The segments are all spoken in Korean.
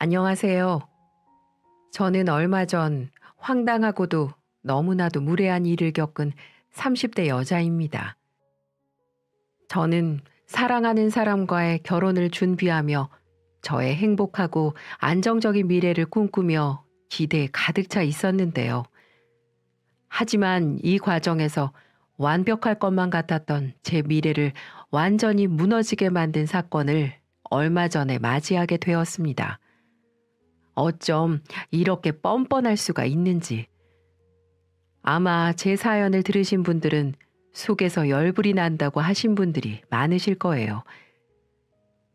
안녕하세요. 저는 얼마 전 황당하고도 너무나도 무례한 일을 겪은 30대 여자입니다. 저는 사랑하는 사람과의 결혼을 준비하며 저의 행복하고 안정적인 미래를 꿈꾸며 기대에 가득 차 있었는데요. 하지만 이 과정에서 완벽할 것만 같았던 제 미래를 완전히 무너지게 만든 사건을 얼마 전에 맞이하게 되었습니다. 어쩜 이렇게 뻔뻔할 수가 있는지. 아마 제 사연을 들으신 분들은 속에서 열불이 난다고 하신 분들이 많으실 거예요.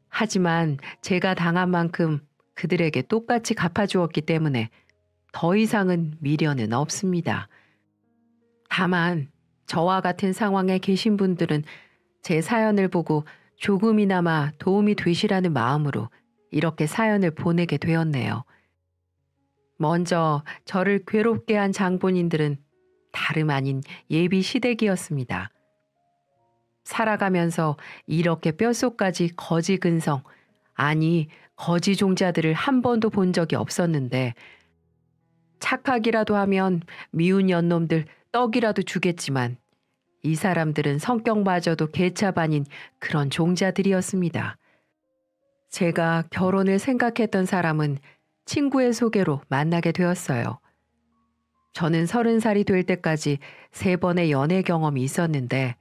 하지만 제가 당한 만큼 그들에게 똑같이 갚아주었기 때문에 더 이상은 미련은 없습니다. 다만 저와 같은 상황에 계신 분들은 제 사연을 보고 조금이나마 도움이 되시라는 마음으로 이렇게 사연을 보내게 되었네요. 먼저 저를 괴롭게 한 장본인들은 다름 아닌 예비 시댁이었습니다. 살아가면서 이렇게 뼛속까지 거지 근성, 아니 거지 종자들을 한 번도 본 적이 없었는데 착하기라도 하면 미운 연놈들 떡이라도 주겠지만 이 사람들은 성격마저도 개차반인 그런 종자들이었습니다. 제가 결혼을 생각했던 사람은 친구의 소개로 만나게 되었어요. 저는 30살이 될 때까지 3번의 연애 경험이 있었는데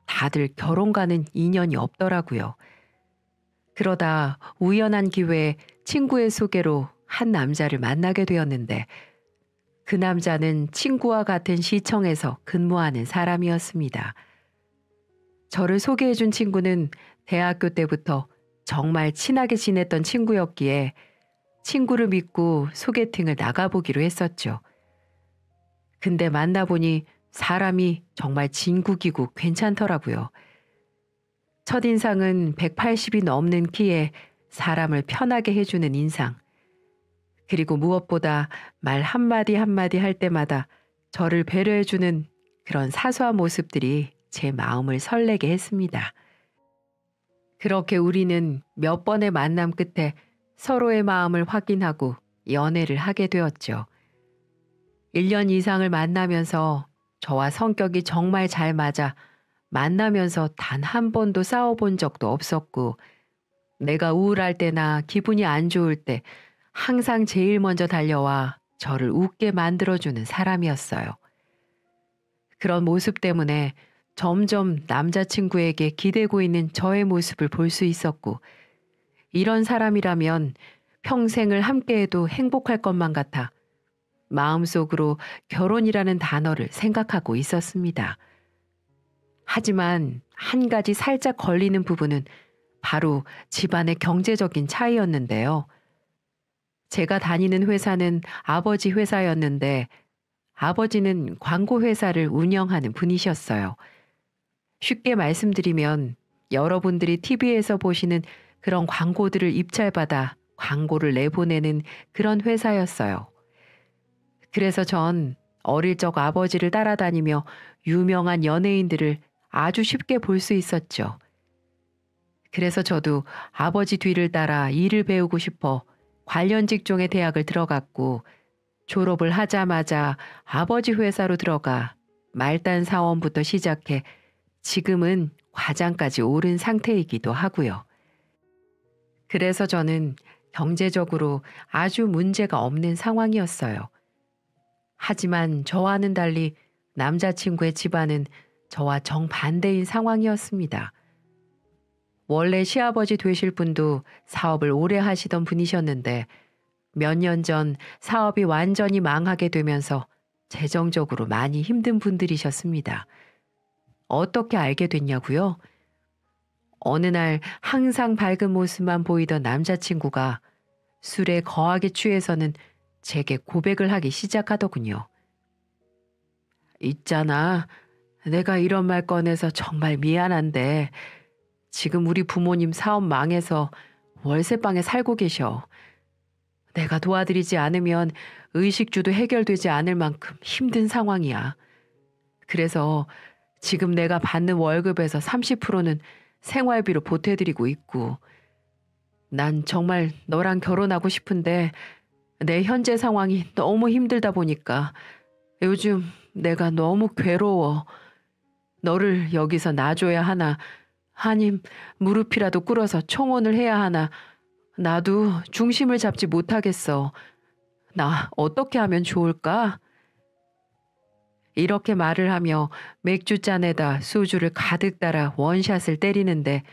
다들 결혼과는 인연이 없더라고요. 그러다 우연한 기회에 친구의 소개로 한 남자를 만나게 되었는데 그 남자는 친구와 같은 시청에서 근무하는 사람이었습니다. 저를 소개해준 친구는 대학교 때부터 정말 친하게 지냈던 친구였기에 친구를 믿고 소개팅을 나가보기로 했었죠. 근데 만나보니 사람이 정말 진국이고 괜찮더라고요. 첫인상은 180이 넘는 키에 사람을 편하게 해주는 인상. 그리고 무엇보다 말 한마디 한마디 할 때마다 저를 배려해주는 그런 사소한 모습들이 제 마음을 설레게 했습니다. 그렇게 우리는 몇 번의 만남 끝에 서로의 마음을 확인하고 연애를 하게 되었죠. 1년 이상을 만나면서 저와 성격이 정말 잘 맞아 만나면서 단 한 번도 싸워본 적도 없었고 내가 우울할 때나 기분이 안 좋을 때 항상 제일 먼저 달려와 저를 웃게 만들어주는 사람이었어요. 그런 모습 때문에 점점 남자친구에게 기대고 있는 저의 모습을 볼 수 있었고 이런 사람이라면 평생을 함께해도 행복할 것만 같아 마음속으로 결혼이라는 단어를 생각하고 있었습니다. 하지만 한 가지 살짝 걸리는 부분은 바로 집안의 경제적인 차이였는데요. 제가 다니는 회사는 아버지 회사였는데 아버지는 광고 회사를 운영하는 분이셨어요. 쉽게 말씀드리면 여러분들이 TV에서 보시는 그런 광고들을 입찰받아 광고를 내보내는 그런 회사였어요. 그래서 전 어릴 적 아버지를 따라다니며 유명한 연예인들을 아주 쉽게 볼 수 있었죠. 그래서 저도 아버지 뒤를 따라 일을 배우고 싶어 관련 직종의 대학을 들어갔고 졸업을 하자마자 아버지 회사로 들어가 말단 사원부터 시작해 지금은 과장까지 오른 상태이기도 하고요. 그래서 저는 경제적으로 아주 문제가 없는 상황이었어요. 하지만 저와는 달리 남자친구의 집안은 저와 정반대인 상황이었습니다. 원래 시아버지 되실 분도 사업을 오래 하시던 분이셨는데 몇 년 전 사업이 완전히 망하게 되면서 재정적으로 많이 힘든 분들이셨습니다. 어떻게 알게 됐냐고요? 어느 날 항상 밝은 모습만 보이던 남자친구가 술에 거하게 취해서는 제게 고백을 하기 시작하더군요. 있잖아, 내가 이런 말 꺼내서 정말 미안한데 지금 우리 부모님 사업 망해서 월세방에 살고 계셔. 내가 도와드리지 않으면 의식주도 해결되지 않을 만큼 힘든 상황이야. 그래서 지금 내가 받는 월급에서 30%는 생활비로 보태드리고 있고 난 정말 너랑 결혼하고 싶은데 내 현재 상황이 너무 힘들다 보니까 요즘 내가 너무 괴로워. 너를 여기서 놔줘야 하나, 아님 무릎이라도 꿇어서 청혼을 해야 하나, 나도 중심을 잡지 못하겠어. 나 어떻게 하면 좋을까? 이렇게 말을 하며 맥주잔에다 소주를 가득 따라 원샷을 때리는데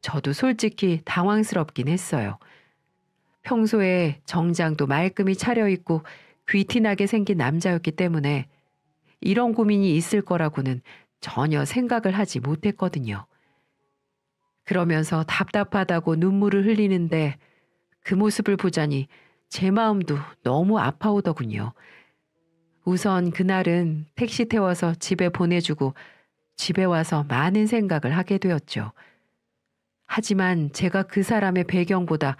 저도 솔직히 당황스럽긴 했어요. 평소에 정장도 말끔히 차려입고 귀티나게 생긴 남자였기 때문에 이런 고민이 있을 거라고는 전혀 생각을 하지 못했거든요. 그러면서 답답하다고 눈물을 흘리는데 그 모습을 보자니 제 마음도 너무 아파오더군요. 우선 그날은 택시 태워서 집에 보내주고 집에 와서 많은 생각을 하게 되었죠. 하지만 제가 그 사람의 배경보다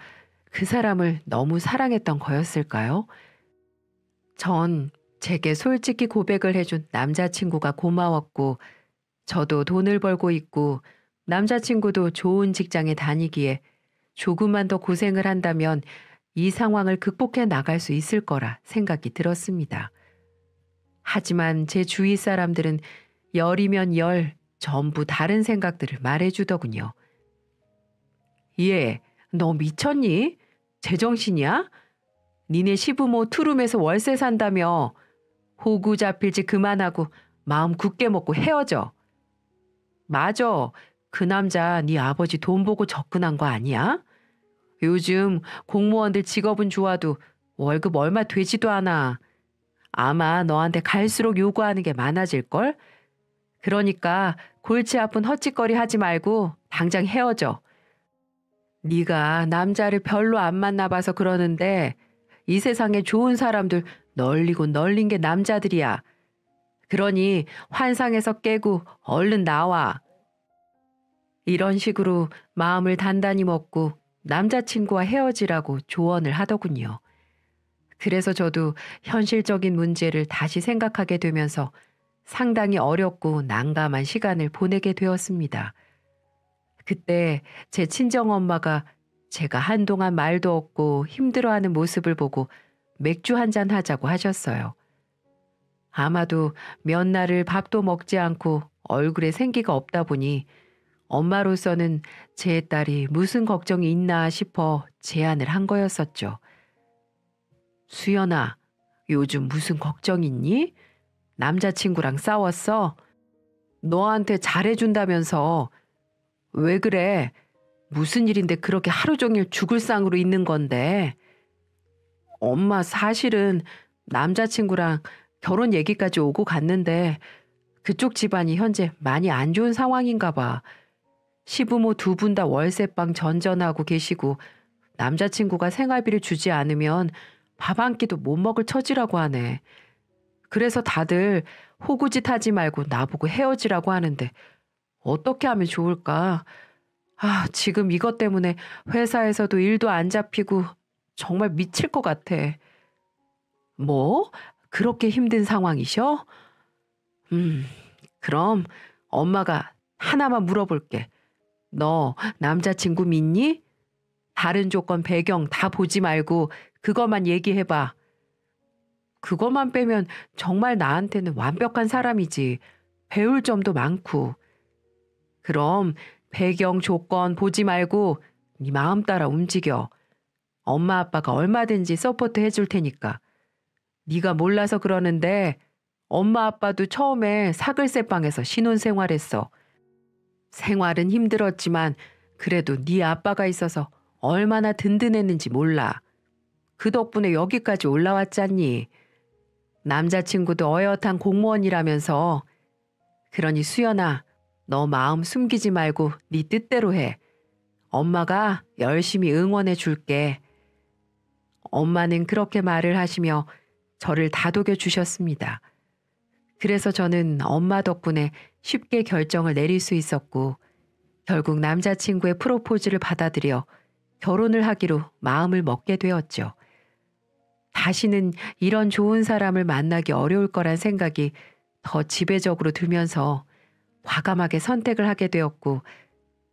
그 사람을 너무 사랑했던 거였을까요? 전 제게 솔직히 고백을 해준 남자친구가 고마웠고, 저도 돈을 벌고 있고 남자친구도 좋은 직장에 다니기에 조금만 더 고생을 한다면 이 상황을 극복해 나갈 수 있을 거라 생각이 들었습니다. 하지만 제 주위 사람들은 열이면 열 전부 다른 생각들을 말해주더군요. 얘, 너 미쳤니? 제정신이야? 니네 시부모 투룸에서 월세 산다며. 호구 잡힐 짓 그만하고 마음 굳게 먹고 헤어져. 맞아. 그 남자 네 아버지 돈 보고 접근한 거 아니야? 요즘 공무원들 직업은 좋아도 월급 얼마 되지도 않아. 아마 너한테 갈수록 요구하는 게 많아질걸? 그러니까 골치 아픈 헛짓거리 하지 말고 당장 헤어져. 네가 남자를 별로 안 만나봐서 그러는데 이 세상에 좋은 사람들 널리고 널린 게 남자들이야. 그러니 환상에서 깨고 얼른 나와. 이런 식으로 마음을 단단히 먹고 남자친구와 헤어지라고 조언을 하더군요. 그래서 저도 현실적인 문제를 다시 생각하게 되면서 상당히 어렵고 난감한 시간을 보내게 되었습니다. 그때 제 친정엄마가 제가 한동안 말도 없고 힘들어하는 모습을 보고 맥주 한잔 하자고 하셨어요. 아마도 몇 날을 밥도 먹지 않고 얼굴에 생기가 없다 보니 엄마로서는 제 딸이 무슨 걱정이 있나 싶어 제안을 한 거였었죠. 수연아, 요즘 무슨 걱정 있니? 남자친구랑 싸웠어? 너한테 잘해준다면서. 왜 그래? 무슨 일인데 그렇게 하루 종일 죽을 상으로 있는 건데. 엄마 사실은 남자친구랑 결혼 얘기까지 오고 갔는데 그쪽 집안이 현재 많이 안 좋은 상황인가 봐. 시부모 두 분 다 월세방 전전하고 계시고 남자친구가 생활비를 주지 않으면 밥 한 끼도 못 먹을 처지라고 하네. 그래서 다들 호구짓 하지 말고 나보고 헤어지라고 하는데 어떻게 하면 좋을까? 아, 지금 이것 때문에 회사에서도 일도 안 잡히고 정말 미칠 것 같아. 뭐? 그렇게 힘든 상황이셔? 그럼 엄마가 하나만 물어볼게. 너 남자친구 믿니? 다른 조건 배경 다 보지 말고 그것만 얘기해봐. 그것만 빼면 정말 나한테는 완벽한 사람이지. 배울 점도 많고. 그럼 배경 조건 보지 말고 네 마음 따라 움직여. 엄마 아빠가 얼마든지 서포트 해줄 테니까. 네가 몰라서 그러는데 엄마 아빠도 처음에 사글세방에서 신혼생활했어. 생활은 힘들었지만 그래도 네 아빠가 있어서 얼마나 든든했는지 몰라. 그 덕분에 여기까지 올라왔잖니. 남자친구도 어엿한 공무원이라면서. 그러니 수연아, 너 마음 숨기지 말고 네 뜻대로 해. 엄마가 열심히 응원해 줄게. 엄마는 그렇게 말을 하시며 저를 다독여 주셨습니다. 그래서 저는 엄마 덕분에 쉽게 결정을 내릴 수 있었고 결국 남자친구의 프로포즈를 받아들여 결혼을 하기로 마음을 먹게 되었죠. 다시는 이런 좋은 사람을 만나기 어려울 거란 생각이 더 지배적으로 들면서 과감하게 선택을 하게 되었고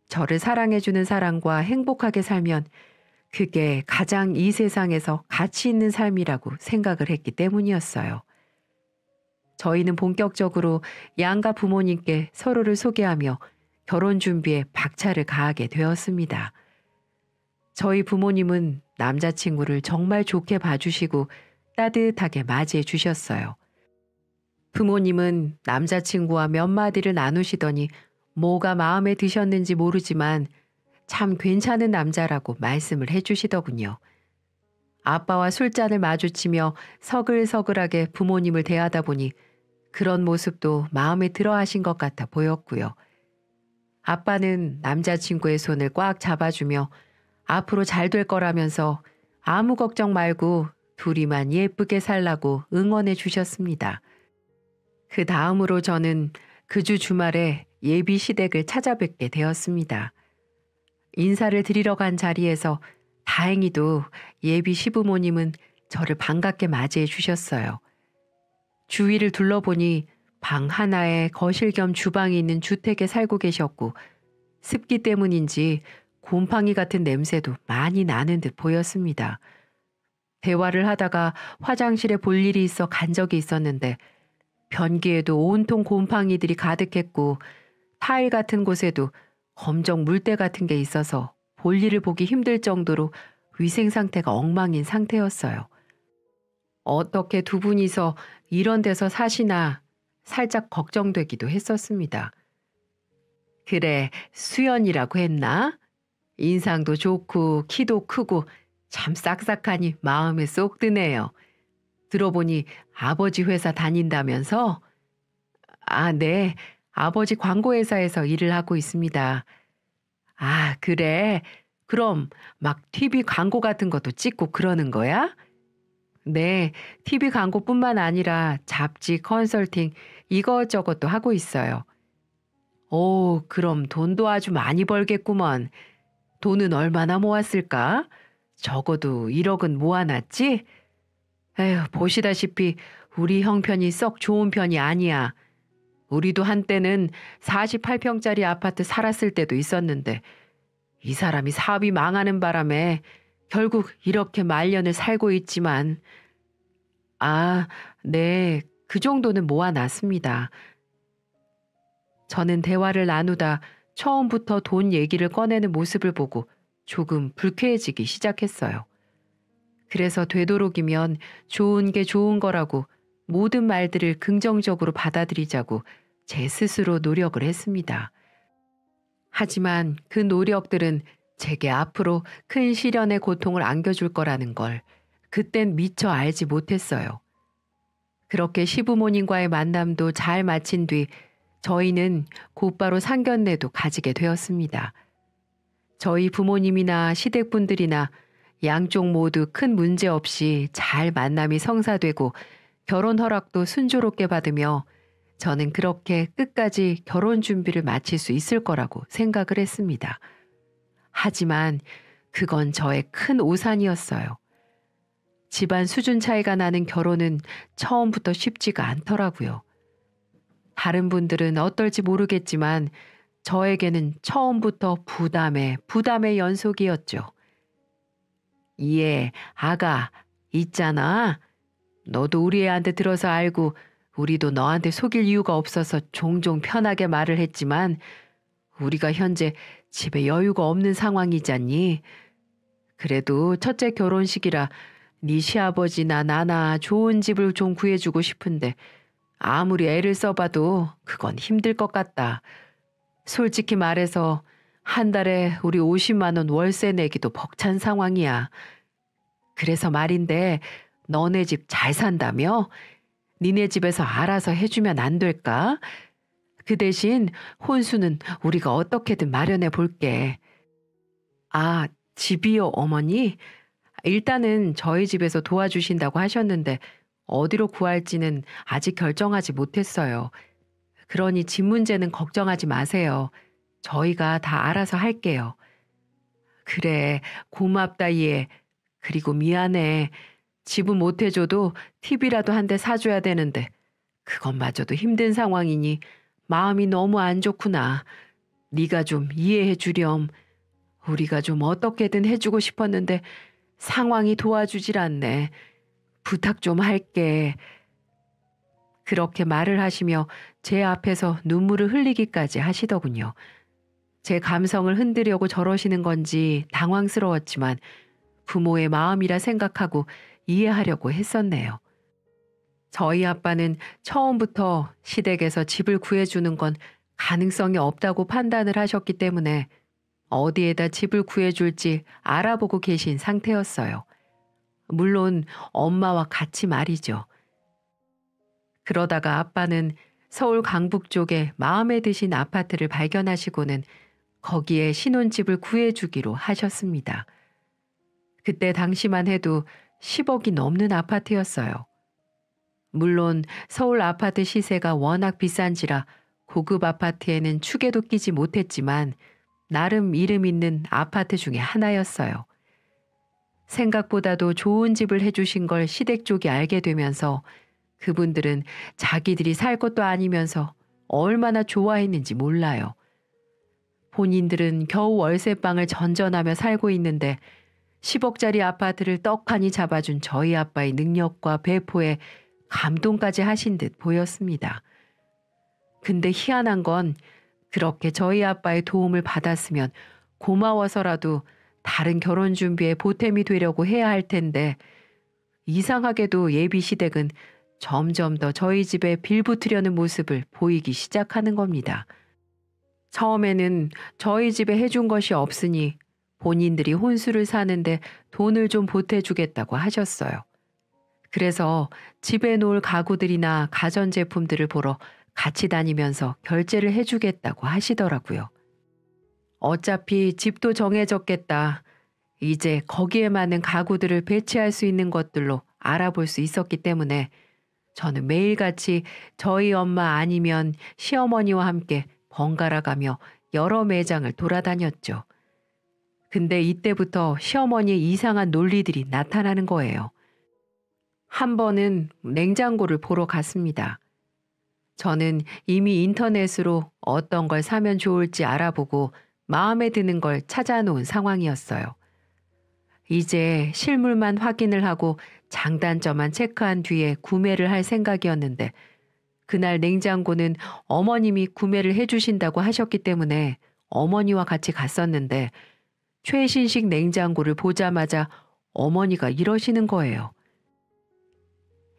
저를 사랑해주는 사람과 행복하게 살면 그게 가장 이 세상에서 가치 있는 삶이라고 생각을 했기 때문이었어요. 저희는 본격적으로 양가 부모님께 서로를 소개하며 결혼 준비에 박차를 가하게 되었습니다. 저희 부모님은 남자친구를 정말 좋게 봐주시고 따뜻하게 맞이해 주셨어요. 부모님은 남자친구와 몇 마디를 나누시더니 뭐가 마음에 드셨는지 모르지만 참 괜찮은 남자라고 말씀을 해주시더군요. 아빠와 술잔을 마주치며 서글서글하게 부모님을 대하다 보니 그런 모습도 마음에 들어 하신 것 같아 보였고요. 아빠는 남자친구의 손을 꽉 잡아주며 앞으로 잘 될 거라면서 아무 걱정 말고 둘이만 예쁘게 살라고 응원해 주셨습니다. 그 다음으로 저는 그 주 주말에 예비 시댁을 찾아뵙게 되었습니다. 인사를 드리러 간 자리에서 다행히도 예비 시부모님은 저를 반갑게 맞이해 주셨어요. 주위를 둘러보니 방 하나에 거실 겸 주방이 있는 주택에 살고 계셨고 습기 때문인지 곰팡이 같은 냄새도 많이 나는 듯 보였습니다. 대화를 하다가 화장실에 볼 일이 있어 간 적이 있었는데 변기에도 온통 곰팡이들이 가득했고 타일 같은 곳에도 검정 물때 같은 게 있어서 볼 일을 보기 힘들 정도로 위생 상태가 엉망인 상태였어요. 어떻게 두 분이서 이런 데서 사시나 살짝 걱정되기도 했었습니다. 그래, 수연이라고 했나? 인상도 좋고 키도 크고 참 싹싹하니 마음에 쏙 드네요. 들어보니 아버지 회사 다닌다면서? 아, 네. 아버지 광고회사에서 일을 하고 있습니다. 아, 그래? 그럼 막 TV 광고 같은 것도 찍고 그러는 거야? 네, TV 광고뿐만 아니라 잡지, 컨설팅 이것저것도 하고 있어요. 오, 그럼 돈도 아주 많이 벌겠구먼. 돈은 얼마나 모았을까? 적어도 1억은 모아놨지? 에휴, 보시다시피 우리 형편이 썩 좋은 편이 아니야. 우리도 한때는 48평짜리 아파트 살았을 때도 있었는데 이 사람이 사업이 망하는 바람에 결국 이렇게 말년을 살고 있지만 아, 네, 그 정도는 모아놨습니다. 저는 대화를 나누다 처음부터 돈 얘기를 꺼내는 모습을 보고 조금 불쾌해지기 시작했어요. 그래서 되도록이면 좋은 게 좋은 거라고 모든 말들을 긍정적으로 받아들이자고 제 스스로 노력을 했습니다. 하지만 그 노력들은 제게 앞으로 큰 시련의 고통을 안겨줄 거라는 걸 그땐 미처 알지 못했어요. 그렇게 시부모님과의 만남도 잘 마친 뒤 저희는 곧바로 상견례도 가지게 되었습니다. 저희 부모님이나 시댁분들이나 양쪽 모두 큰 문제 없이 잘 만남이 성사되고 결혼 허락도 순조롭게 받으며 저는 그렇게 끝까지 결혼 준비를 마칠 수 있을 거라고 생각을 했습니다. 하지만 그건 저의 큰 오산이었어요. 집안 수준 차이가 나는 결혼은 처음부터 쉽지가 않더라고요. 다른 분들은 어떨지 모르겠지만 저에게는 처음부터 부담의 연속이었죠. 예, 아가, 있잖아. 너도 우리 애한테 들어서 알고 우리도 너한테 속일 이유가 없어서 종종 편하게 말을 했지만 우리가 현재 집에 여유가 없는 상황이잖니. 그래도 첫째 결혼식이라 네 시아버지나 나나 좋은 집을 좀 구해주고 싶은데 아무리 애를 써봐도 그건 힘들 것 같다. 솔직히 말해서 한 달에 우리 50만 원 월세 내기도 벅찬 상황이야. 그래서 말인데 너네 집 잘 산다며? 니네 집에서 알아서 해주면 안 될까? 그 대신 혼수는 우리가 어떻게든 마련해 볼게. 아, 집이요, 어머니? 일단은 저희 집에서 도와주신다고 하셨는데 어디로 구할지는 아직 결정하지 못했어요. 그러니 집 문제는 걱정하지 마세요. 저희가 다 알아서 할게요. 그래, 고맙다 얘. 그리고 미안해. 집은 못 해줘도 TV라도 한 대 사줘야 되는데 그것마저도 힘든 상황이니 마음이 너무 안 좋구나. 네가 좀 이해해 주렴. 우리가 좀 어떻게든 해주고 싶었는데 상황이 도와주질 않네. 부탁 좀 할게. 그렇게 말을 하시며 제 앞에서 눈물을 흘리기까지 하시더군요. 제 감성을 흔들려고 저러시는 건지 당황스러웠지만 부모의 마음이라 생각하고 이해하려고 했었네요. 저희 아빠는 처음부터 시댁에서 집을 구해주는 건 가능성이 없다고 판단을 하셨기 때문에 어디에다 집을 구해줄지 알아보고 계신 상태였어요. 물론 엄마와 같이 말이죠. 그러다가 아빠는 서울 강북 쪽에 마음에 드신 아파트를 발견하시고는 거기에 신혼집을 구해주기로 하셨습니다. 그때 당시만 해도 10억이 넘는 아파트였어요. 물론 서울 아파트 시세가 워낙 비싼지라 고급 아파트에는 축에도 끼지 못했지만 나름 이름 있는 아파트 중에 하나였어요. 생각보다도 좋은 집을 해주신 걸 시댁 쪽이 알게 되면서 그분들은 자기들이 살 것도 아니면서 얼마나 좋아했는지 몰라요. 본인들은 겨우 월세방을 전전하며 살고 있는데 10억짜리 아파트를 떡하니 잡아준 저희 아빠의 능력과 배포에 감동까지 하신 듯 보였습니다. 근데 희한한 건 그렇게 저희 아빠의 도움을 받았으면 고마워서라도 다른 결혼 준비에 보탬이 되려고 해야 할 텐데 이상하게도 예비 시댁은 점점 더 저희 집에 빌붙으려는 모습을 보이기 시작하는 겁니다. 처음에는 저희 집에 해준 것이 없으니 본인들이 혼수를 사는데 돈을 좀 보태주겠다고 하셨어요. 그래서 집에 놓을 가구들이나 가전제품들을 보러 같이 다니면서 결제를 해주겠다고 하시더라고요. 어차피 집도 정해졌겠다. 이제 거기에 맞는 가구들을 배치할 수 있는 것들로 알아볼 수 있었기 때문에 저는 매일같이 저희 엄마 아니면 시어머니와 함께 번갈아 가며 여러 매장을 돌아다녔죠. 근데 이때부터 시어머니의 이상한 논리들이 나타나는 거예요. 한 번은 냉장고를 보러 갔습니다. 저는 이미 인터넷으로 어떤 걸 사면 좋을지 알아보고 마음에 드는 걸 찾아놓은 상황이었어요. 이제 실물만 확인을 하고 장단점만 체크한 뒤에 구매를 할 생각이었는데 그날 냉장고는 어머님이 구매를 해주신다고 하셨기 때문에 어머니와 같이 갔었는데 최신식 냉장고를 보자마자 어머니가 이러시는 거예요.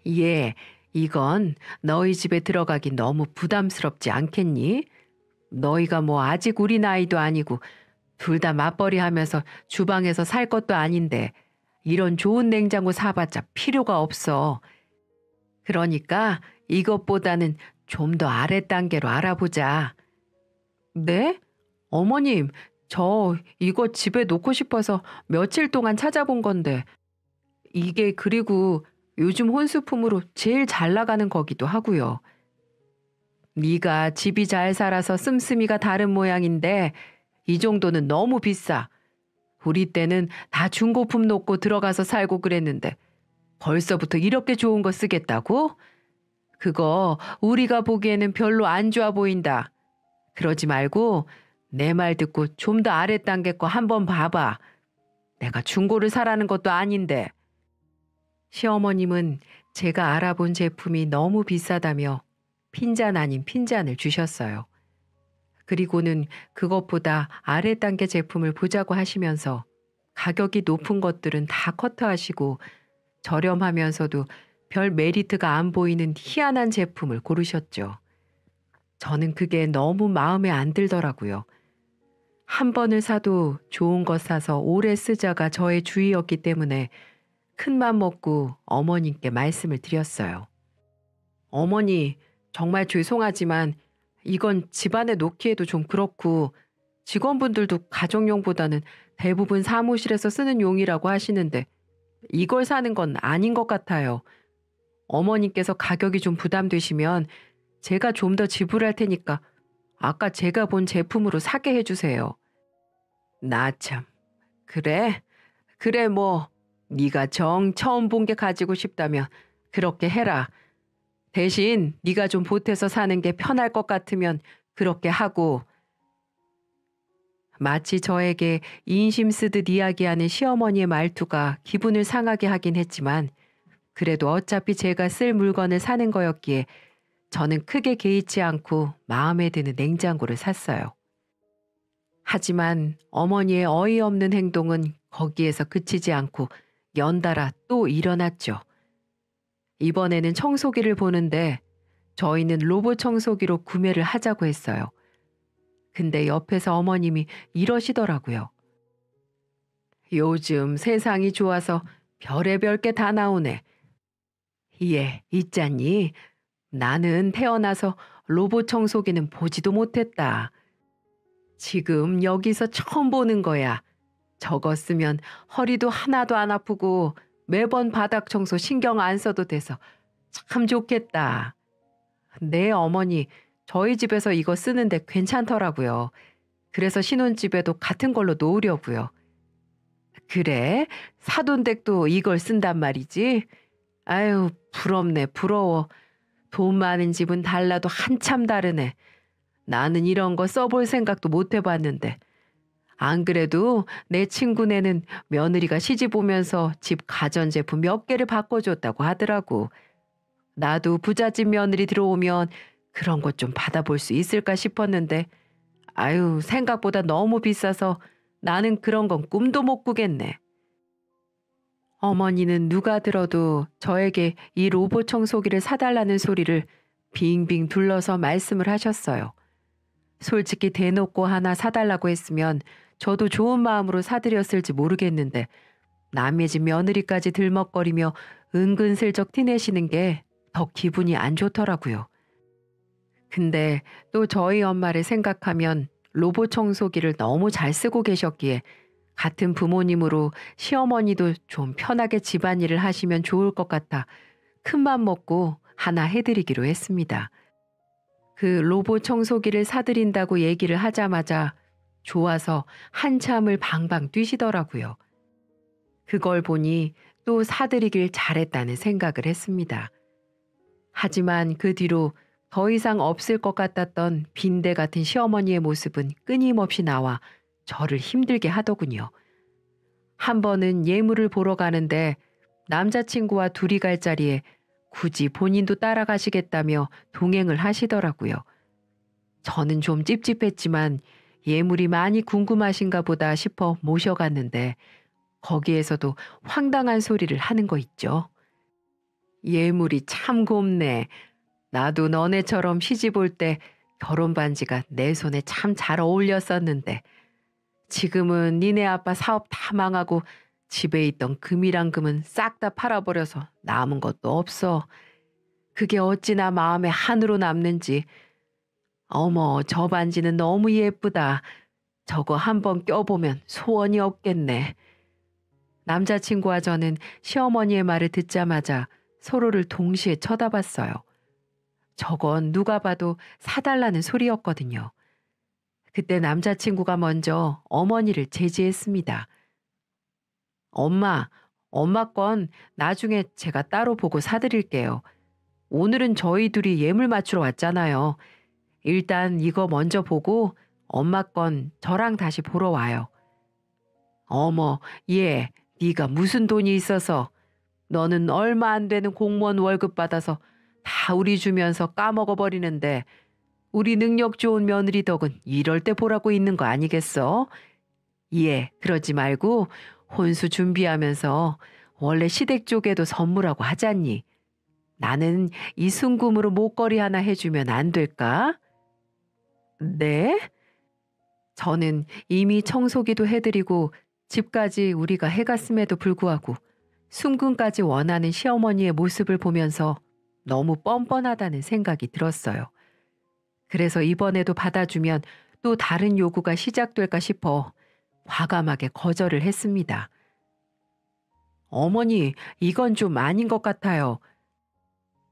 예, 이건 너희 집에 들어가기 너무 부담스럽지 않겠니? 너희가 뭐 아직 우리 나이도 아니고 둘 다 맞벌이 하면서 주방에서 살 것도 아닌데 이런 좋은 냉장고 사봤자 필요가 없어. 그러니까 이것보다는 좀 더 아래 단계로 알아보자. 네? 어머님, 저 이거 집에 놓고 싶어서 며칠 동안 찾아본 건데 이게 그리고 요즘 혼수품으로 제일 잘 나가는 거기도 하고요. 네가 집이 잘 살아서 씀씀이가 다른 모양인데 이 정도는 너무 비싸. 우리 때는 다 중고품 놓고 들어가서 살고 그랬는데 벌써부터 이렇게 좋은 거 쓰겠다고? 그거 우리가 보기에는 별로 안 좋아 보인다. 그러지 말고 내 말 듣고 좀 더 아래 단계 거 한번 봐봐. 내가 중고를 사라는 것도 아닌데. 시어머님은 제가 알아본 제품이 너무 비싸다며 핀잔 아닌 핀잔을 주셨어요. 그리고는 그것보다 아래 단계 제품을 보자고 하시면서 가격이 높은 것들은 다 커트하시고 저렴하면서도 별 메리트가 안 보이는 희한한 제품을 고르셨죠. 저는 그게 너무 마음에 안 들더라고요. 한 번을 사도 좋은 것 사서 오래 쓰자가 저의 주의였기 때문에 큰맘 먹고 어머님께 말씀을 드렸어요. 어머니, 정말 죄송하지만 이건 집안에 놓기에도 좀 그렇고 직원분들도 가정용보다는 대부분 사무실에서 쓰는 용이라고 하시는데 이걸 사는 건 아닌 것 같아요. 어머님께서 가격이 좀 부담되시면 제가 좀 더 지불할 테니까 아까 제가 본 제품으로 사게 해주세요. 나 참. 그래? 그래 뭐 네가 정 처음 본 게 가지고 싶다면 그렇게 해라. 대신 네가 좀 보태서 사는 게 편할 것 같으면 그렇게 하고. 마치 저에게 인심 쓰듯 이야기하는 시어머니의 말투가 기분을 상하게 하긴 했지만 그래도 어차피 제가 쓸 물건을 사는 거였기에 저는 크게 개의치 않고 마음에 드는 냉장고를 샀어요. 하지만 어머니의 어이없는 행동은 거기에서 그치지 않고 연달아 또 일어났죠. 이번에는 청소기를 보는데 저희는 로봇 청소기로 구매를 하자고 했어요. 근데 옆에서 어머님이 이러시더라고요. 요즘 세상이 좋아서 별의별 게 다 나오네. 예, 있잖니. 나는 태어나서 로봇 청소기는 보지도 못했다. 지금 여기서 처음 보는 거야. 저거 쓰면 허리도 하나도 안 아프고 매번 바닥 청소 신경 안 써도 돼서 참 좋겠다. 내 어머니 저희 집에서 이거 쓰는데 괜찮더라고요. 그래서 신혼집에도 같은 걸로 놓으려고요. 그래? 사돈댁도 이걸 쓴단 말이지? 아유, 부럽네, 부러워. 돈 많은 집은 달라도 한참 다르네. 나는 이런 거 써볼 생각도 못 해봤는데. 안 그래도 내 친구네는 며느리가 시집 오면서 집 가전제품 몇 개를 바꿔줬다고 하더라고. 나도 부잣집 며느리 들어오면 그런 것 좀 받아볼 수 있을까 싶었는데 아유, 생각보다 너무 비싸서 나는 그런 건 꿈도 못 꾸겠네. 어머니는 누가 들어도 저에게 이 로봇 청소기를 사달라는 소리를 빙빙 둘러서 말씀을 하셨어요. 솔직히 대놓고 하나 사달라고 했으면 저도 좋은 마음으로 사드렸을지 모르겠는데 남의 집 며느리까지 들먹거리며 은근슬쩍 티내시는 게 더 기분이 안 좋더라고요. 근데 또 저희 엄마를 생각하면 로봇 청소기를 너무 잘 쓰고 계셨기에 같은 부모님으로 시어머니도 좀 편하게 집안일을 하시면 좋을 것 같아 큰맘 먹고 하나 해드리기로 했습니다. 그 로봇 청소기를 사드린다고 얘기를 하자마자 좋아서 한참을 방방 뛰시더라고요. 그걸 보니 또 사드리길 잘했다는 생각을 했습니다. 하지만 그 뒤로 더 이상 없을 것 같았던 빈대 같은 시어머니의 모습은 끊임없이 나와 저를 힘들게 하더군요. 한 번은 예물을 보러 가는데 남자친구와 둘이 갈 자리에 굳이 본인도 따라가시겠다며 동행을 하시더라고요. 저는 좀 찝찝했지만 예물이 많이 궁금하신가 보다 싶어 모셔갔는데 거기에서도 황당한 소리를 하는 거 있죠. 예물이 참 곱네. 나도 너네처럼 시집 올 때 결혼 반지가 내 손에 참 잘 어울렸었는데 지금은 니네 아빠 사업 다 망하고 집에 있던 금이랑 금은 싹 다 팔아버려서 남은 것도 없어. 그게 어찌나 마음에 한으로 남는지. 어머, 저 반지는 너무 예쁘다. 저거 한번 껴보면 소원이 없겠네. 남자친구와 저는 시어머니의 말을 듣자마자 서로를 동시에 쳐다봤어요. 저건 누가 봐도 사달라는 소리였거든요. 그때 남자친구가 먼저 어머니를 제지했습니다. 엄마 건 나중에 제가 따로 보고 사드릴게요. 오늘은 저희 둘이 예물 맞추러 왔잖아요. 일단 이거 먼저 보고 엄마 건 저랑 다시 보러 와요. 어머, 얘, 네가 무슨 돈이 있어서 너는 얼마 안 되는 공무원 월급 받아서 다 우리 주면서 까먹어버리는데 우리 능력 좋은 며느리 덕은 이럴 때 보라고 있는 거 아니겠어? 예, 그러지 말고 혼수 준비하면서 원래 시댁 쪽에도 선물하고 하잖니. 나는 이 순금으로 목걸이 하나 해주면 안 될까? 네? 저는 이미 청소기도 해드리고 집까지 우리가 해갔음에도 불구하고 순금까지 원하는 시어머니의 모습을 보면서 너무 뻔뻔하다는 생각이 들었어요. 그래서 이번에도 받아주면 또 다른 요구가 시작될까 싶어 과감하게 거절을 했습니다. 어머니, 이건 좀 아닌 것 같아요.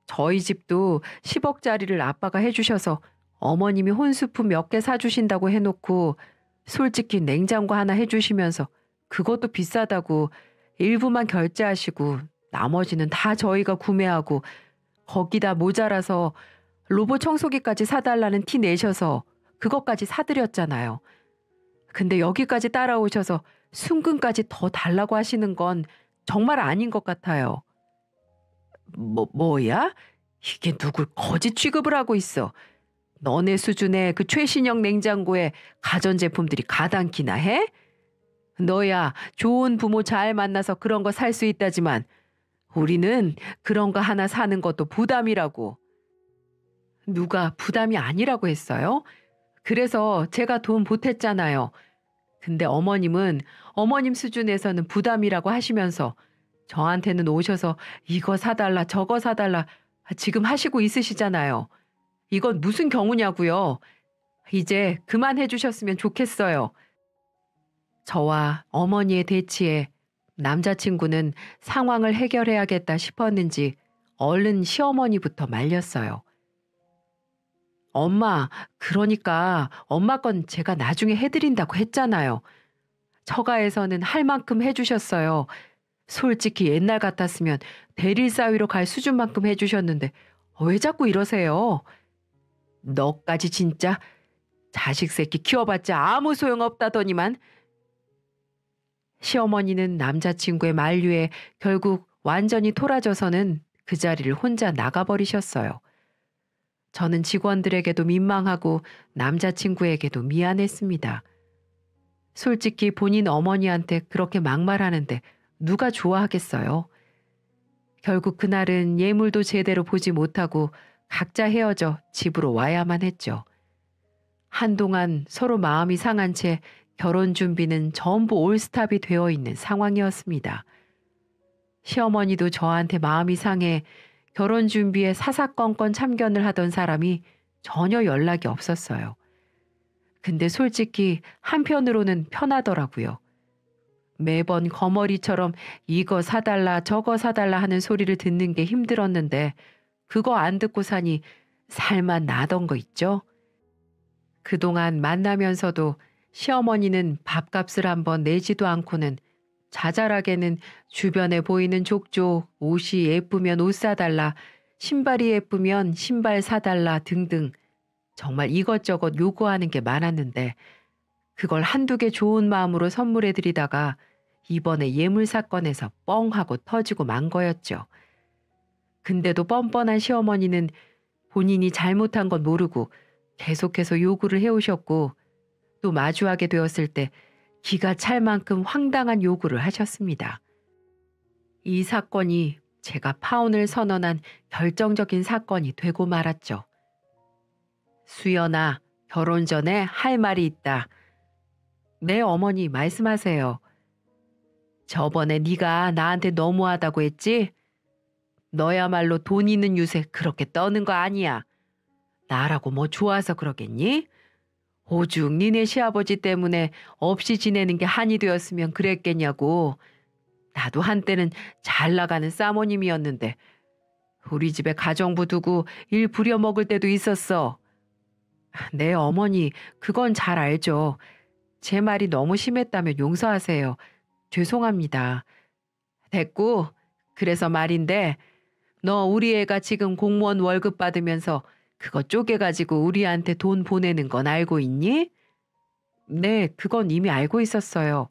저희 집도 10억짜리를 아빠가 해주셔서 어머님이 혼수품 몇 개 사주신다고 해놓고 솔직히 냉장고 하나 해주시면서 그것도 비싸다고 일부만 결제하시고 나머지는 다 저희가 구매하고 거기다 모자라서 로봇 청소기까지 사달라는 티 내셔서 그것까지 사드렸잖아요. 근데 여기까지 따라오셔서 순금까지 더 달라고 하시는 건 정말 아닌 것 같아요. 뭐야? 이게 누굴 거짓 취급을 하고 있어. 너네 수준의 그 최신형 냉장고에 가전제품들이 가당키나 해? 너야 좋은 부모 잘 만나서 그런 거 살 수 있다지만 우리는 그런 거 하나 사는 것도 부담이라고. 누가 부담이 아니라고 했어요? 그래서 제가 돈 보탰잖아요. 근데 어머님은 어머님 수준에서는 부담이라고 하시면서 저한테는 오셔서 이거 사달라 저거 사달라 지금 하시고 있으시잖아요. 이건 무슨 경우냐고요. 이제 그만해 주셨으면 좋겠어요. 저와 어머니의 대치에 남자친구는 상황을 해결해야겠다 싶었는지 얼른 시어머니부터 말렸어요. 엄마, 그러니까 엄마 건 제가 나중에 해드린다고 했잖아요. 처가에서는 할 만큼 해주셨어요. 솔직히 옛날 같았으면 대릴 사위로 갈 수준만큼 해주셨는데 왜 자꾸 이러세요? 너까지 진짜 자식 새끼 키워봤자 아무 소용없다더니만. 시어머니는 남자친구의 만류에 결국 완전히 토라져서는 그 자리를 혼자 나가버리셨어요. 저는 직원들에게도 민망하고 남자친구에게도 미안했습니다. 솔직히 본인 어머니한테 그렇게 막말하는데 누가 좋아하겠어요? 결국 그날은 예물도 제대로 보지 못하고 각자 헤어져 집으로 와야만 했죠. 한동안 서로 마음이 상한 채 결혼 준비는 전부 올스탑이 되어 있는 상황이었습니다. 시어머니도 저한테 마음이 상해 결혼 준비에 사사건건 참견을 하던 사람이 전혀 연락이 없었어요. 근데 솔직히 한편으로는 편하더라고요. 매번 거머리처럼 이거 사달라 저거 사달라 하는 소리를 듣는 게 힘들었는데 그거 안 듣고 사니 살만 나던 거 있죠? 그동안 만나면서도 시어머니는 밥값을 한번 내지도 않고는 자잘하게는 주변에 보이는 족족 옷이 예쁘면 옷 사달라, 신발이 예쁘면 신발 사달라 등등 정말 이것저것 요구하는 게 많았는데 그걸 한두 개 좋은 마음으로 선물해드리다가 이번에 예물 사건에서 뻥 하고 터지고 만 거였죠. 근데도 뻔뻔한 시어머니는 본인이 잘못한 건 모르고 계속해서 요구를 해오셨고 또 마주하게 되었을 때 기가 찰 만큼 황당한 요구를 하셨습니다. 이 사건이 제가 파혼을 선언한 결정적인 사건이 되고 말았죠. 수연아, 결혼 전에 할 말이 있다. 네, 어머니 말씀하세요. 저번에 네가 나한테 너무하다고 했지? 너야말로 돈 있는 유세 그렇게 떠는 거 아니야. 나라고 뭐 좋아서 그러겠니? 오죽 니네 시아버지 때문에 없이 지내는 게 한이 되었으면 그랬겠냐고. 나도 한때는 잘 나가는 사모님이었는데 우리 집에 가정부 두고 일 부려먹을 때도 있었어. 네, 어머니 그건 잘 알죠. 제 말이 너무 심했다면 용서하세요. 죄송합니다. 됐고, 그래서 말인데 너 우리 애가 지금 공무원 월급 받으면서 그거 쪼개가지고 우리한테 돈 보내는 건 알고 있니? 네, 그건 이미 알고 있었어요.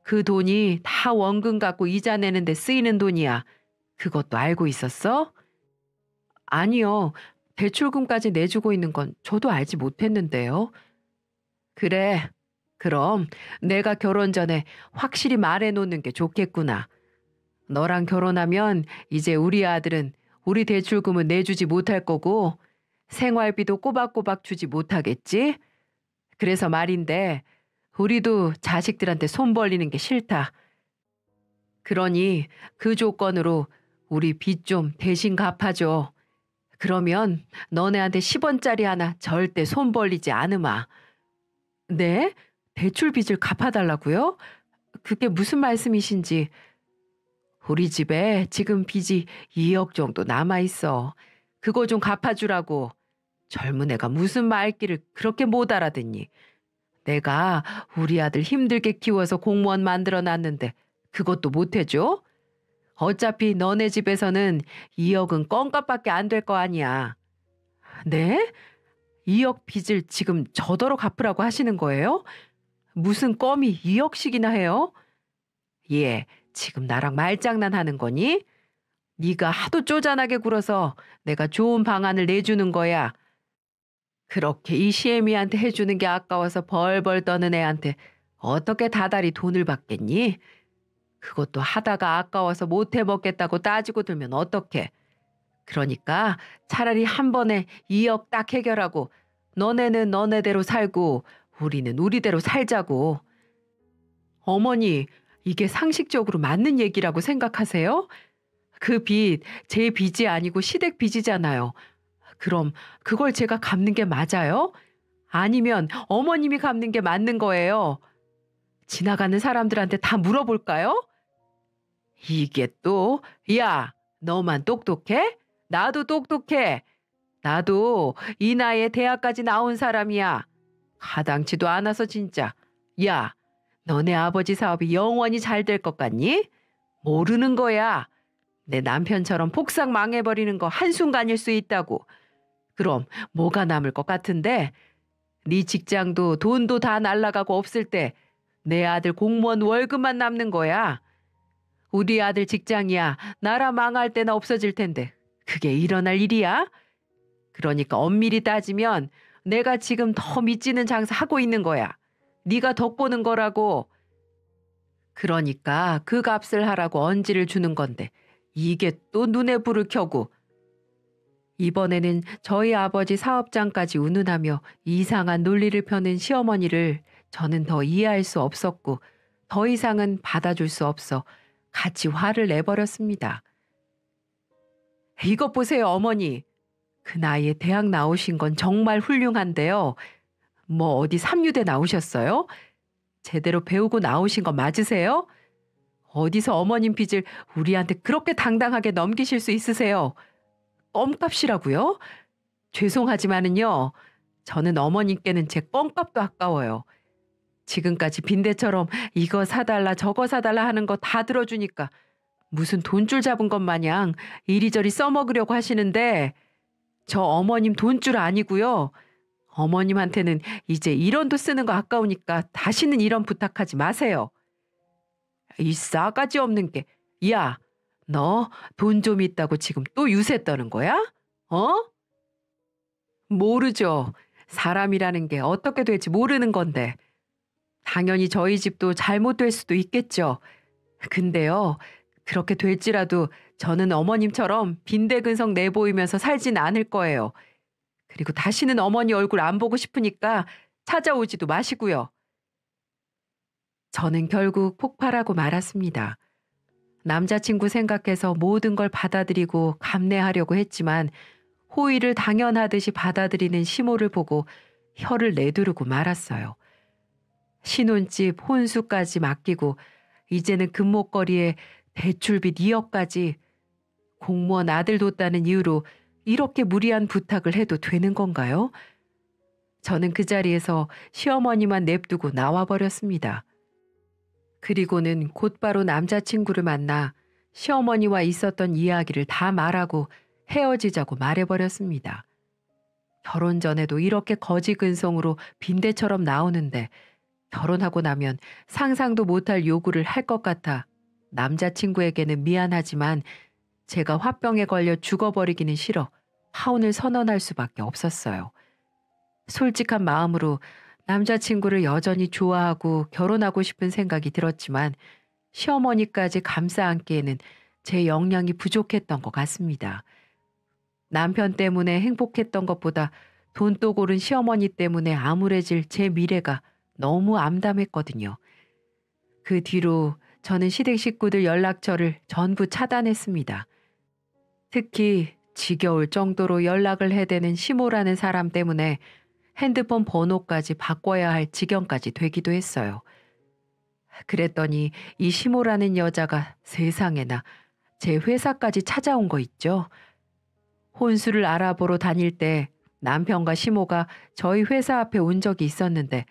그 돈이 다 원금 갖고 이자 내는데 쓰이는 돈이야. 그것도 알고 있었어? 아니요. 대출금까지 내주고 있는 건 저도 알지 못했는데요. 그래. 그럼 내가 결혼 전에 확실히 말해놓는 게 좋겠구나. 너랑 결혼하면 이제 우리 아들은 우리 대출금은 내주지 못할 거고 생활비도 꼬박꼬박 주지 못하겠지? 그래서 말인데 우리도 자식들한테 손 벌리는 게 싫다. 그러니 그 조건으로 우리 빚 좀 대신 갚아줘. 그러면 너네한테 10원짜리 하나 절대 손 벌리지 않으마. 네? 대출 빚을 갚아달라고요? 그게 무슨 말씀이신지. 우리 집에 지금 빚이 2억 정도 남아있어. 그거 좀 갚아주라고. 젊은 애가 무슨 말귀를 그렇게 못 알아듣니. 내가 우리 아들 힘들게 키워서 공무원 만들어놨는데 그것도 못해줘? 어차피 너네 집에서는 2억은 껌값밖에 안 될 거 아니야. 네? 2억 빚을 지금 저더러 갚으라고 하시는 거예요? 무슨 껌이 2억씩이나 해요? 얘 지금 나랑 말장난하는 거니? 네가 하도 쪼잔하게 굴어서 내가 좋은 방안을 내주는 거야. 그렇게 이 시애미한테 해주는 게 아까워서 벌벌 떠는 애한테 어떻게 다달이 돈을 받겠니? 그것도 하다가 아까워서 못 해먹겠다고 따지고 들면 어떡해. 그러니까 차라리 한 번에 2억 딱 해결하고 너네는 너네대로 살고 우리는 우리대로 살자고. 어머니, 이게 상식적으로 맞는 얘기라고 생각하세요? 그 빚, 제 빚이 아니고 시댁 빚이잖아요. 그럼 그걸 제가 갚는 게 맞아요? 아니면 어머님이 갚는 게 맞는 거예요? 지나가는 사람들한테 다 물어볼까요? 이게 또, 야, 너만 똑똑해? 나도 똑똑해. 나도 이 나이에 대학까지 나온 사람이야. 가당치도 않아서 진짜. 야, 너네 아버지 사업이 영원히 잘 될 것 같니? 모르는 거야. 내 남편처럼 폭삭 망해버리는 거 한순간일 수 있다고. 그럼 뭐가 남을 것 같은데? 네 직장도 돈도 다 날라가고 없을 때 내 아들 공무원 월급만 남는 거야. 우리 아들 직장이야 나라 망할 때나 없어질 텐데 그게 일어날 일이야? 그러니까 엄밀히 따지면 내가 지금 더 미치는 장사 하고 있는 거야. 네가 덕보는 거라고. 그러니까 그 값을 하라고 언지를 주는 건데 이게 또 눈에 불을 켜고. 이번에는 저희 아버지 사업장까지 운운하며 이상한 논리를 펴는 시어머니를 저는 더 이해할 수 없었고 더 이상은 받아줄 수 없어 같이 화를 내버렸습니다. 이것 보세요, 어머니. 그 나이에 대학 나오신 건 정말 훌륭한데요. 뭐 어디 삼류대 나오셨어요? 제대로 배우고 나오신 거 맞으세요? 어디서 어머님 빚을 우리한테 그렇게 당당하게 넘기실 수 있으세요? 껌값이라고요? 죄송하지만은요. 저는 어머님께는 제 껌값도 아까워요. 지금까지 빈대처럼 이거 사달라 저거 사달라 하는 거 다 들어주니까 무슨 돈줄 잡은 것 마냥 이리저리 써먹으려고 하시는데 저 어머님 돈줄 아니고요. 어머님한테는 이제 1원도 쓰는 거 아까우니까 다시는 1원 부탁하지 마세요. 이 싸가지 없는 게. 야, 너 돈 좀 있다고 지금 또 유세 떠는 거야? 어? 모르죠. 사람이라는 게 어떻게 될지 모르는 건데. 당연히 저희 집도 잘못될 수도 있겠죠. 근데요, 그렇게 될지라도 저는 어머님처럼 빈대근성 내보이면서 살진 않을 거예요. 그리고 다시는 어머니 얼굴 안 보고 싶으니까 찾아오지도 마시고요. 저는 결국 폭발하고 말았습니다. 남자친구 생각해서 모든 걸 받아들이고 감내하려고 했지만 호의를 당연하듯이 받아들이는 시모를 보고 혀를 내두르고 말았어요. 신혼집 혼수까지 맡기고 이제는 금목걸이에 대출빚 2억까지 공무원 아들 뒀다는 이유로 이렇게 무리한 부탁을 해도 되는 건가요? 저는 그 자리에서 시어머니만 냅두고 나와버렸습니다. 그리고는 곧바로 남자친구를 만나 시어머니와 있었던 이야기를 다 말하고 헤어지자고 말해버렸습니다. 결혼 전에도 이렇게 거지근성으로 빈대처럼 나오는데 결혼하고 나면 상상도 못할 요구를 할 것 같아 남자친구에게는 미안하지만 제가 화병에 걸려 죽어버리기는 싫어 파혼을 선언할 수밖에 없었어요. 솔직한 마음으로 남자친구를 여전히 좋아하고 결혼하고 싶은 생각이 들었지만 시어머니까지 감싸 안기에는 제 역량이 부족했던 것 같습니다. 남편 때문에 행복했던 것보다 돈독 오른 시어머니 때문에 암울해질 제 미래가 너무 암담했거든요. 그 뒤로 저는 시댁 식구들 연락처를 전부 차단했습니다. 특히 지겨울 정도로 연락을 해대는 시모라는 사람 때문에 핸드폰 번호까지 바꿔야 할 지경까지 되기도 했어요. 그랬더니 이 시모라는 여자가 세상에나 제 회사까지 찾아온 거 있죠. 혼수를 알아보러 다닐 때 남편과 시모가 저희 회사 앞에 온 적이 있었는데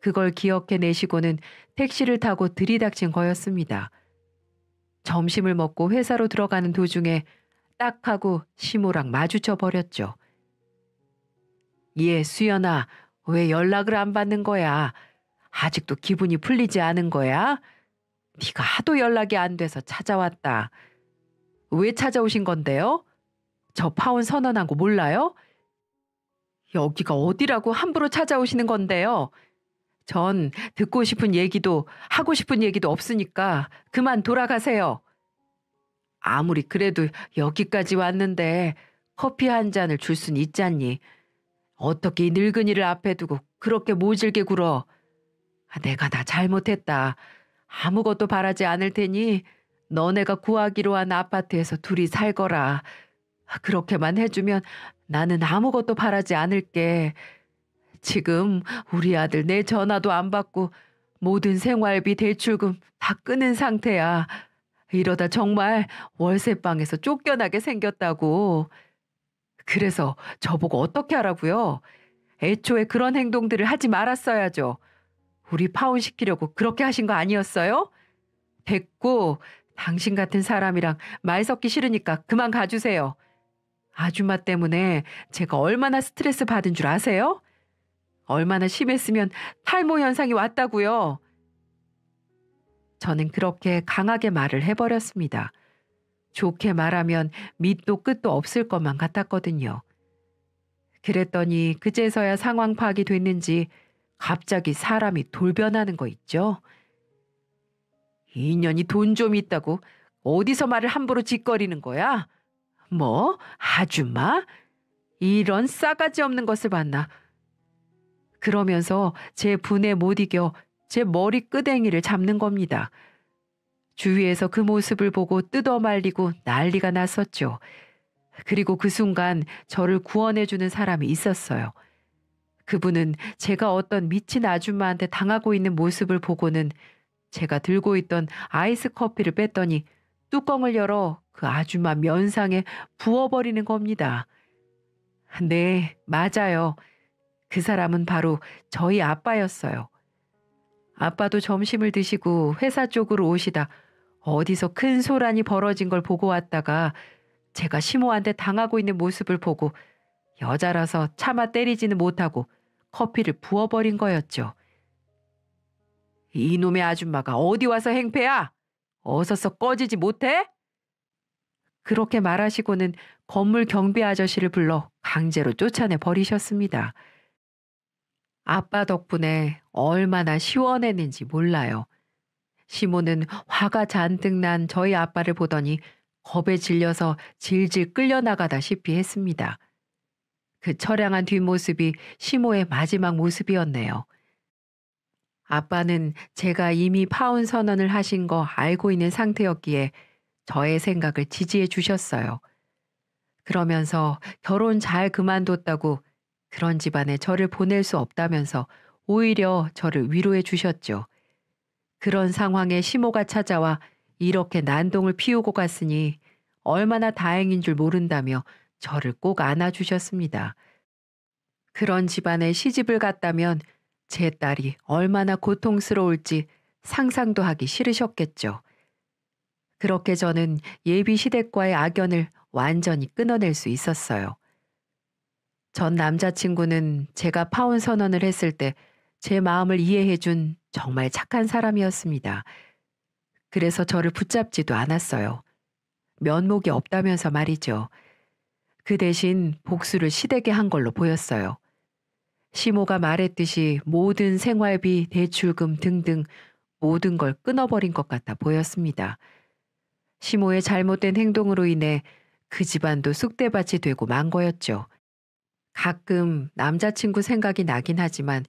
그걸 기억해내시고는 택시를 타고 들이닥친 거였습니다. 점심을 먹고 회사로 들어가는 도중에 딱 하고 시모랑 마주쳐 버렸죠. 얘 수연아, 왜 연락을 안 받는 거야? 아직도 기분이 풀리지 않은 거야? 네가 하도 연락이 안 돼서 찾아왔다. 왜 찾아오신 건데요? 저 파혼 선언한 거 몰라요? 여기가 어디라고 함부로 찾아오시는 건데요? 전 듣고 싶은 얘기도 하고 싶은 얘기도 없으니까 그만 돌아가세요. 아무리 그래도 여기까지 왔는데 커피 한 잔을 줄 순 있잖니. 어떻게 이 늙은이를 앞에 두고 그렇게 모질게 굴어. 내가 다 잘못했다. 아무것도 바라지 않을 테니 너네가 구하기로 한 아파트에서 둘이 살거라. 그렇게만 해주면 나는 아무것도 바라지 않을게. 지금 우리 아들 내 전화도 안 받고 모든 생활비 대출금 다 끊은 상태야. 이러다 정말 월세방에서 쫓겨나게 생겼다고. 그래서 저보고 어떻게 하라고요? 애초에 그런 행동들을 하지 말았어야죠. 우리 파혼시키려고 그렇게 하신 거 아니었어요? 됐고, 당신 같은 사람이랑 말 섞기 싫으니까 그만 가주세요. 아줌마 때문에 제가 얼마나 스트레스 받은 줄 아세요? 얼마나 심했으면 탈모 현상이 왔다고요. 저는 그렇게 강하게 말을 해버렸습니다. 좋게 말하면 밑도 끝도 없을 것만 같았거든요. 그랬더니 그제서야 상황 파악이 됐는지 갑자기 사람이 돌변하는 거 있죠. 인연이 돈 좀 있다고 어디서 말을 함부로 짓거리는 거야? 뭐? 아줌마? 이런 싸가지 없는 것을 봤나? 그러면서 제 분에 못 이겨 제 머리 끄댕이를 잡는 겁니다. 주위에서 그 모습을 보고 뜯어말리고 난리가 났었죠. 그리고 그 순간 저를 구원해주는 사람이 있었어요. 그분은 제가 어떤 미친 아줌마한테 당하고 있는 모습을 보고는 제가 들고 있던 아이스 커피를 뺐더니 뚜껑을 열어 그 아줌마 면상에 부어버리는 겁니다. 네, 맞아요. 그 사람은 바로 저희 아빠였어요. 아빠도 점심을 드시고 회사 쪽으로 오시다 어디서 큰 소란이 벌어진 걸 보고 왔다가 제가 시모한테 당하고 있는 모습을 보고 여자라서 차마 때리지는 못하고 커피를 부어버린 거였죠. 이놈의 아줌마가 어디 와서 행패야? 어서서 꺼지지 못해? 그렇게 말하시고는 건물 경비 아저씨를 불러 강제로 쫓아내 버리셨습니다. 아빠 덕분에 얼마나 시원했는지 몰라요. 시모는 화가 잔뜩 난 저희 아빠를 보더니 겁에 질려서 질질 끌려나가다시피 했습니다. 그 처량한 뒷모습이 시모의 마지막 모습이었네요. 아빠는 제가 이미 파혼 선언을 하신 거 알고 있는 상태였기에 저의 생각을 지지해 주셨어요. 그러면서 결혼 잘 그만뒀다고 그런 집안에 저를 보낼 수 없다면서 오히려 저를 위로해 주셨죠. 그런 상황에 시모가 찾아와 이렇게 난동을 피우고 갔으니 얼마나 다행인 줄 모른다며 저를 꼭 안아주셨습니다. 그런 집안에 시집을 갔다면 제 딸이 얼마나 고통스러울지 상상도 하기 싫으셨겠죠. 그렇게 저는 예비 시댁과의 악연을 완전히 끊어낼 수 있었어요. 전 남자친구는 제가 파혼 선언을 했을 때 제 마음을 이해해준 정말 착한 사람이었습니다. 그래서 저를 붙잡지도 않았어요. 면목이 없다면서 말이죠. 그 대신 복수를 시댁에 한 걸로 보였어요. 시모가 말했듯이 모든 생활비, 대출금 등등 모든 걸 끊어버린 것 같아 보였습니다. 시모의 잘못된 행동으로 인해 그 집안도 쑥대밭이 되고 만 거였죠. 가끔 남자친구 생각이 나긴 하지만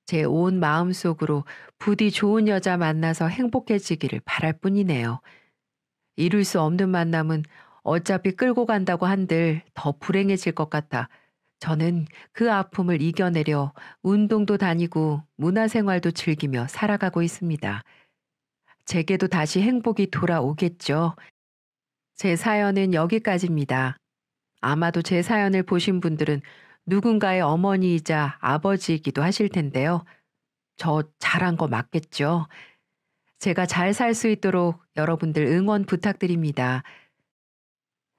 제 온 마음속으로 부디 좋은 여자 만나서 행복해지기를 바랄 뿐이네요. 이룰 수 없는 만남은 어차피 끌고 간다고 한들 더 불행해질 것 같아 저는 그 아픔을 이겨내려 운동도 다니고 문화생활도 즐기며 살아가고 있습니다. 제게도 다시 행복이 돌아오겠죠. 제 사연은 여기까지입니다. 아마도 제 사연을 보신 분들은 누군가의 어머니이자 아버지이기도 하실 텐데요. 저 잘한 거 맞겠죠? 제가 잘 살 수 있도록 여러분들 응원 부탁드립니다.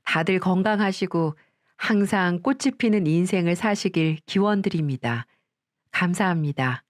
다들 건강하시고 항상 꽃이 피는 인생을 사시길 기원드립니다. 감사합니다.